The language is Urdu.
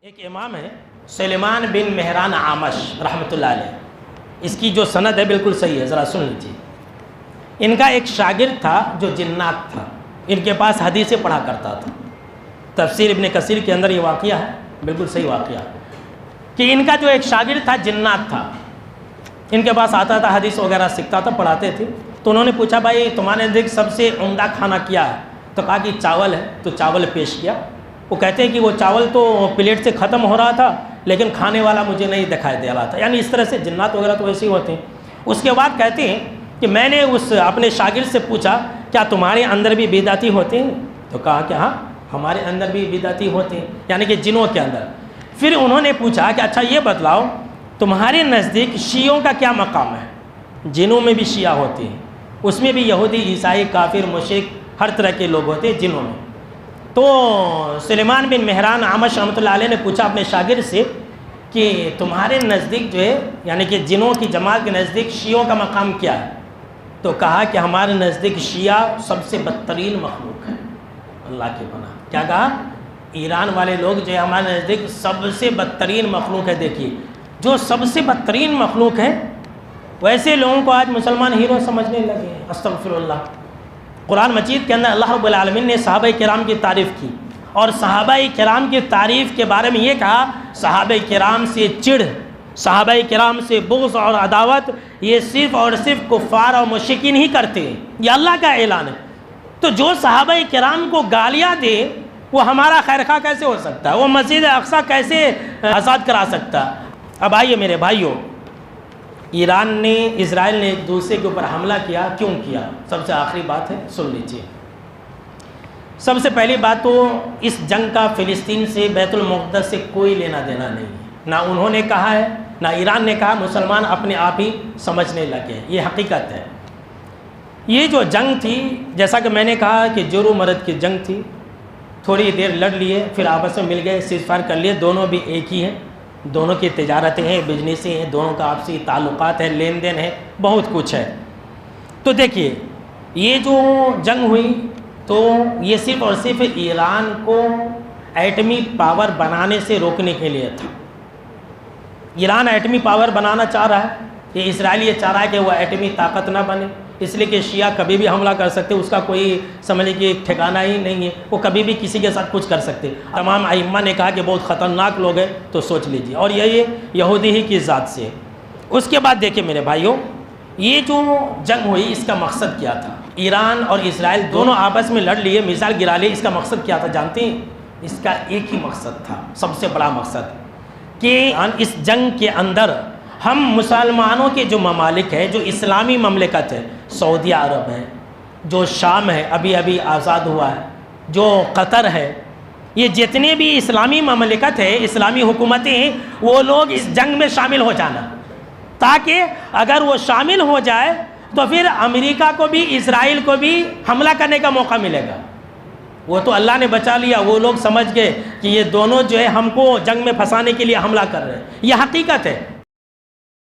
ایک امام ہے سلیمان بن مہران عامش رحمۃ اللہ علیہ، اس کی جو سند ہے بالکل صحیح ہے، ذرا سن لیجیے۔ ان کا ایک شاگرد تھا جو جنات تھا، ان کے پاس حدیثیں پڑھا کرتا تھا۔ تفسیر ابن کثیر کے اندر یہ واقعہ ہے، بالکل صحیح واقعہ، کہ ان کا جو ایک شاگرد تھا جنات تھا، ان کے پاس آتا تھا، حدیث وغیرہ سیکھتا تھا، پڑھاتے تھے۔ تو انہوں نے پوچھا بھائی تمہارے نزدیک سب سے عمدہ کھانا کیا ہے؟ تو کہا کہ چاول ہے، تو چاول پیش کیا۔ وہ کہتے ہیں کہ وہ چاول تو پلیٹ سے ختم ہو رہا تھا لیکن کھانے والا مجھے نہیں دکھائی دے رہا تھا، یعنی اس طرح سے جنات وغیرہ تو ویسے ہی ہوتے ہیں۔ اس کے بعد کہتے ہیں کہ میں نے اس اپنے شاگرد سے پوچھا کیا تمہارے اندر بھی بدعتی ہوتے ہیں؟ تو کہا کہ ہاں ہمارے اندر بھی بدعتی ہوتے ہیں، یعنی کہ جنوں کے اندر۔ پھر انہوں نے پوچھا کہ اچھا یہ بتلاؤ تمہارے نزدیک شیعوں کا کیا مقام ہے؟ جنوں میں بھی شیعہ ہوتے ہیں، اس میں بھی یہودی، عیسائی، کافر، مشرک، ہر طرح کے لوگ ہوتے ہیں جنوں میں۔ تو سلیمان بن مہران عامش رحمۃ اللہ علیہ نے پوچھا اپنے شاگرد سے کہ تمہارے نزدیک جو ہے یعنی کہ جنوں کی جماعت کے نزدیک شیعوں کا مقام کیا ہے؟ تو کہا کہ ہمارے نزدیک شیعہ سب سے بدترین مخلوق ہے، اللہ کی پناہ۔ کیا کہا؟ ایران والے لوگ جو ہے ہمارے نزدیک سب سے بدترین مخلوق ہے۔ دیکھیے جو سب سے بدترین مخلوق ہے ویسے لوگوں کو آج مسلمان ہیرو سمجھنے لگے ہیں، استغفر اللہ۔ قرآن مجید کے اندر اللہ رب العالمین نے صحابہ کرام کی تعریف کی، اور صحابہ کرام کی تعریف کے بارے میں یہ کہا صحابہ کرام سے چڑ، صحابہ کرام سے بغض اور عداوت یہ صرف اور صرف کفار اور مشرکین ہی کرتے ہیں، یہ اللہ کا اعلان ہے۔ تو جو صحابہ کرام کو گالیاں دے وہ ہمارا خیرخواہ کیسے ہو سکتا ہے؟ وہ مسجد اقصی کیسے آزاد کرا سکتا ہے؟ اب آئیے میرے بھائیوں، ایران نے، اسرائیل نے ایک دوسرے کے اوپر حملہ کیا، کیوں کیا؟ سب سے آخری بات ہے، سن لیجیے۔ سب سے پہلی بات تو اس جنگ کا فلسطین سے، بیت المقدس سے کوئی لینا دینا نہیں ہے، نہ انہوں نے کہا ہے نہ ایران نے کہا، مسلمان اپنے آپ ہی سمجھنے لگے، یہ حقیقت ہے۔ یہ جو جنگ تھی جیسا کہ میں نے کہا کہ جور و مرد کی جنگ تھی، تھوڑی دیر لڑ لیے پھر آپس میں مل گئے، سیز فائر کر لیے، دونوں بھی ایک ہی ہیں، دونوں کی تجارتیں ہیں، بزنسیں ہیں، دونوں کا آپسی تعلقات ہیں، لین دین ہے، بہت کچھ ہے۔ تو دیکھیے یہ جو جنگ ہوئی تو یہ صرف اور صرف ایران کو ایٹمی پاور بنانے سے روکنے کے لیے تھا۔ ایران ایٹمی پاور بنانا چاہ رہا ہے، یہ اسرائیل یہ چاہ رہا ہے کہ وہ ایٹمی طاقت نہ بنے، اس لیے کہ شیعہ کبھی بھی حملہ کر سکتے، اس کا کوئی سمجھے کہ ٹھکانہ ہی نہیں ہے، وہ کبھی بھی کسی کے ساتھ کچھ کر سکتے۔ تمام ائمہ نے کہا کہ بہت خطرناک لوگ ہیں، تو سوچ لیجیے، اور یہ یہودی ہی کی ذات سے۔ اس کے بعد دیکھیں میرے بھائیوں، یہ جو جنگ ہوئی اس کا مقصد کیا تھا؟ ایران اور اسرائیل دونوں آپس میں لڑ لیے، میزائل گرا لیے، اس کا مقصد کیا تھا جانتے ہیں؟ اس کا ایک ہی مقصد تھا، سب سے بڑا مقصد، کہ اس جنگ کے اندر ہم مسلمانوں کے جو ممالک ہیں، جو اسلامی مملکت ہے، سعودی عرب ہے، جو شام ہے ابھی ابھی آزاد ہوا ہے، جو قطر ہے، یہ جتنے بھی اسلامی مملکت ہے، اسلامی حکومتیں ہیں، وہ لوگ اس جنگ میں شامل ہو جانا، تاکہ اگر وہ شامل ہو جائے تو پھر امریکہ کو بھی اسرائیل کو بھی حملہ کرنے کا موقع ملے گا۔ وہ تو اللہ نے بچا لیا، وہ لوگ سمجھ گئے کہ یہ دونوں جو ہے ہم کو جنگ میں پھنسانے کے لیے حملہ کر رہے ہیں، یہ حقیقت ہے۔